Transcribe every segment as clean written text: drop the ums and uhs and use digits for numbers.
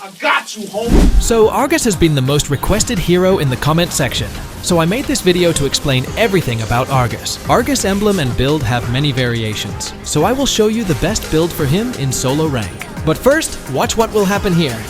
I got you, homie. So Argus has been the most requested hero in the comment section. So I made this video to explain everything about Argus. Argus emblem and build have many variations. So I will show you the best build for him in solo rank. But first, watch what will happen here.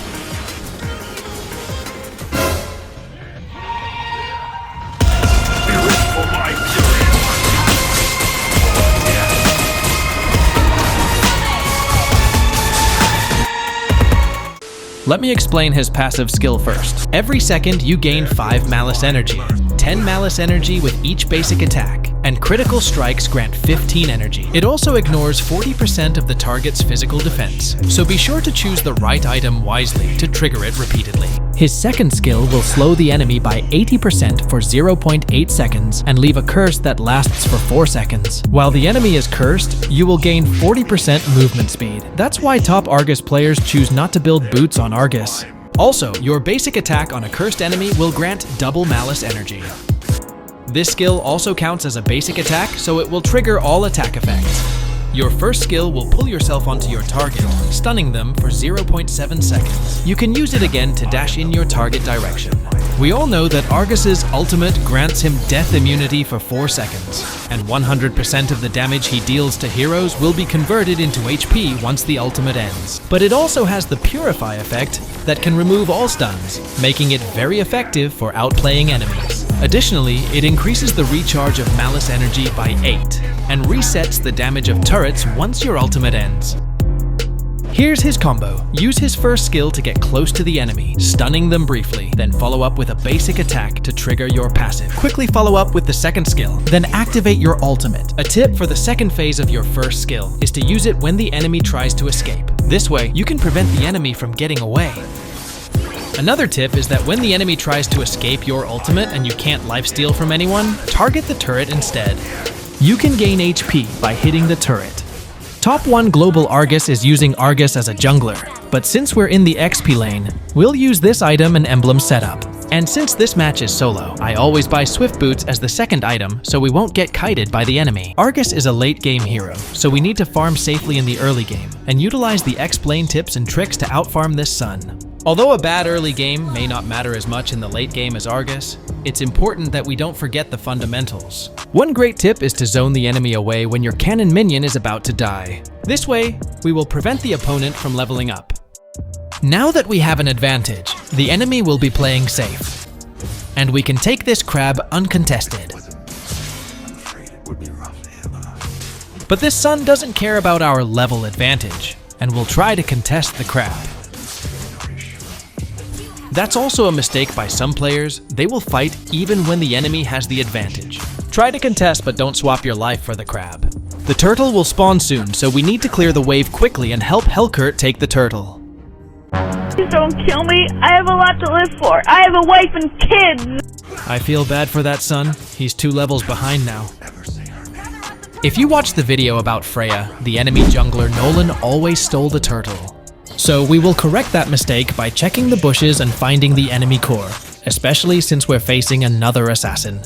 Let me explain his passive skill first. Every second you gain 5 Malice Energy, 10 Malice Energy with each basic attack, and critical strikes grant 15 energy. It also ignores 40% of the target's physical defense, so be sure to choose the right item wisely to trigger it repeatedly. His second skill will slow the enemy by 80% for 0.8 seconds and leave a curse that lasts for 4 seconds. While the enemy is cursed, you will gain 40% movement speed. That's why top Argus players choose not to build boots on Argus. Also, your basic attack on a cursed enemy will grant double Malice Energy. This skill also counts as a basic attack, so it will trigger all attack effects. Your first skill will pull yourself onto your target, stunning them for 0.7 seconds. You can use it again to dash in your target direction. We all know that Argus's ultimate grants him death immunity for 4 seconds, and 100% of the damage he deals to heroes will be converted into HP once the ultimate ends. But it also has the Purify effect that can remove all stuns, making it very effective for outplaying enemies. Additionally, it increases the recharge of Malice Energy by 8, and resets the damage of turrets once your ultimate ends. Here's his combo. Use his first skill to get close to the enemy, stunning them briefly, then follow up with a basic attack to trigger your passive. Quickly follow up with the second skill, then activate your ultimate. A tip for the second phase of your first skill is to use it when the enemy tries to escape. This way, you can prevent the enemy from getting away. Another tip is that when the enemy tries to escape your ultimate and you can't lifesteal from anyone, target the turret instead. You can gain HP by hitting the turret. Top 1 Global Argus is using Argus as a jungler, but since we're in the XP lane, we'll use this item and emblem setup. And since this match is solo, I always buy Swift Boots as the second item so we won't get kited by the enemy. Argus is a late game hero, so we need to farm safely in the early game and utilize the X-Plane tips and tricks to outfarm this sun. Although a bad early game may not matter as much in the late game as Argus, it's important that we don't forget the fundamentals. One great tip is to zone the enemy away when your cannon minion is about to die. This way, we will prevent the opponent from leveling up. Now that we have an advantage, the enemy will be playing safe, and we can take this crab uncontested. But this sun doesn't care about our level advantage, and will try to contest the crab. That's also a mistake by some players. They will fight even when the enemy has the advantage. Try to contest, but don't swap your life for the crab. The turtle will spawn soon, so we need to clear the wave quickly and help Helkurt take the turtle. Please don't kill me. I have a lot to live for. I have a wife and kids. I feel bad for that son. He's 2 levels behind now. If you watched the video about Freya, the enemy jungler Nolan always stole the turtle. So we will correct that mistake by checking the bushes and finding the enemy core, especially since we're facing another assassin.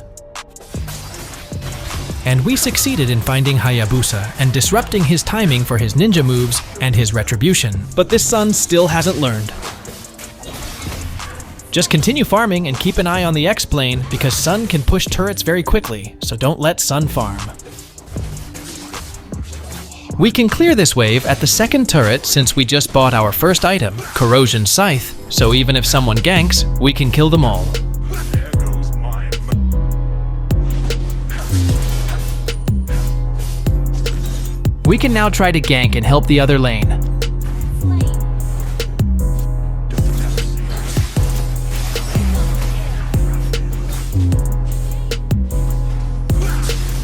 And we succeeded in finding Hayabusa and disrupting his timing for his ninja moves and his retribution, but this son still hasn't learned. Just continue farming and keep an eye on the X-Plane because Sun can push turrets very quickly, so don't let Sun farm. We can clear this wave at the second turret since we just bought our first item, Corrosion Scythe, so even if someone ganks, we can kill them all. We can now try to gank and help the other lane.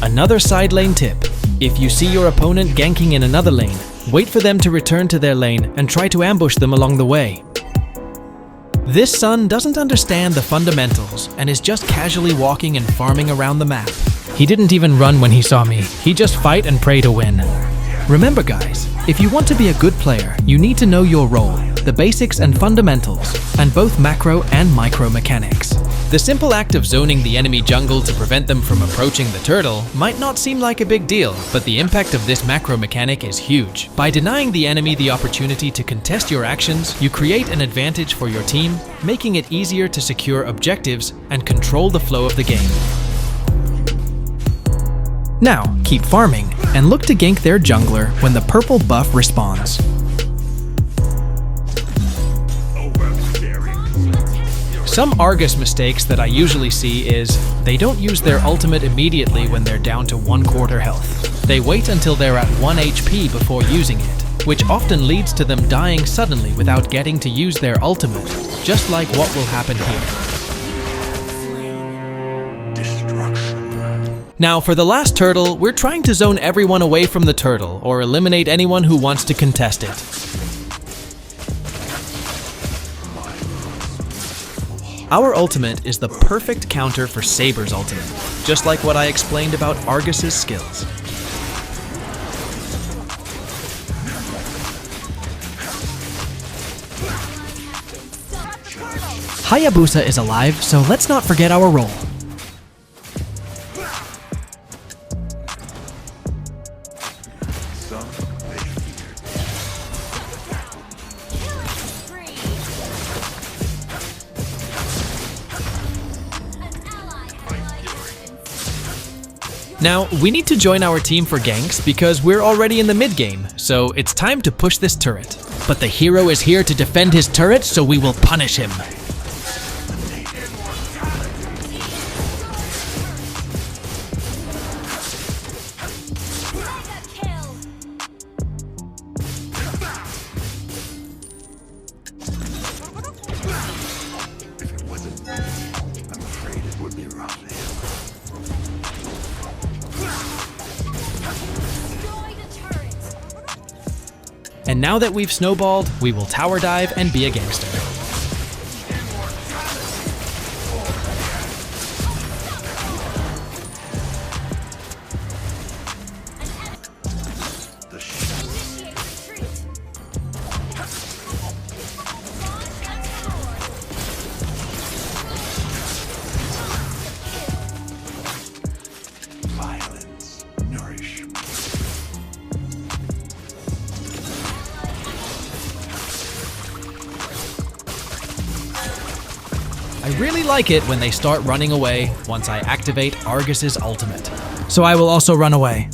Another side lane tip. If you see your opponent ganking in another lane, wait for them to return to their lane and try to ambush them along the way. This son doesn't understand the fundamentals and is just casually walking and farming around the map. He didn't even run when he saw me, he just fight and pray to win. Remember guys, if you want to be a good player, you need to know your role, the basics and fundamentals, and both macro and micro mechanics. The simple act of zoning the enemy jungle to prevent them from approaching the turtle might not seem like a big deal, but the impact of this macro mechanic is huge. By denying the enemy the opportunity to contest your actions, you create an advantage for your team, making it easier to secure objectives and control the flow of the game. Now, keep farming, and look to gank their jungler when the purple buff respawns. Some Argus mistakes that I usually see is, they don't use their ultimate immediately when they're down to 1/4 health. They wait until they're at 1 HP before using it, which often leads to them dying suddenly without getting to use their ultimate, just like what will happen here. Now for the last turtle, we're trying to zone everyone away from the turtle, or eliminate anyone who wants to contest it. Our ultimate is the perfect counter for Saber's ultimate, just like what I explained about Argus's skills. Hayabusa is alive, so let's not forget our role. Now, we need to join our team for ganks because we're already in the mid game, so it's time to push this turret. But the hero is here to defend his turret, so we will punish him. And now that we've snowballed, we will tower dive and be a gangster. I really like it when they start running away once I activate Argus's ultimate. So I will also run away.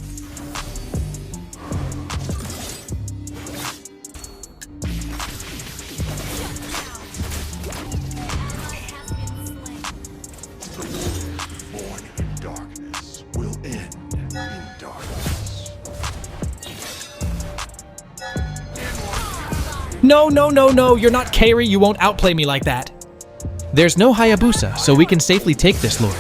Born in darkness will end in darkness. No, you're not Kairi, you won't outplay me like that. There's no Hayabusa, so we can safely take this lord.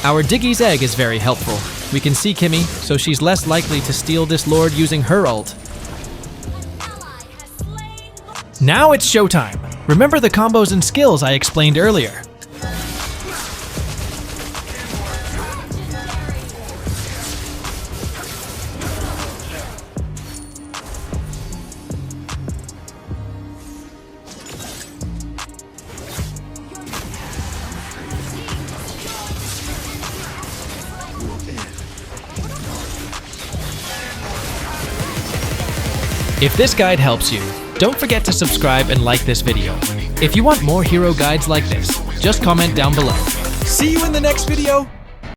Our Diggy's egg is very helpful. We can see Kimmy, so she's less likely to steal this lord using her ult. Now it's showtime. Remember the combos and skills I explained earlier. If this guide helps you, don't forget to subscribe and like this video. If you want more hero guides like this, just comment down below. See you in the next video!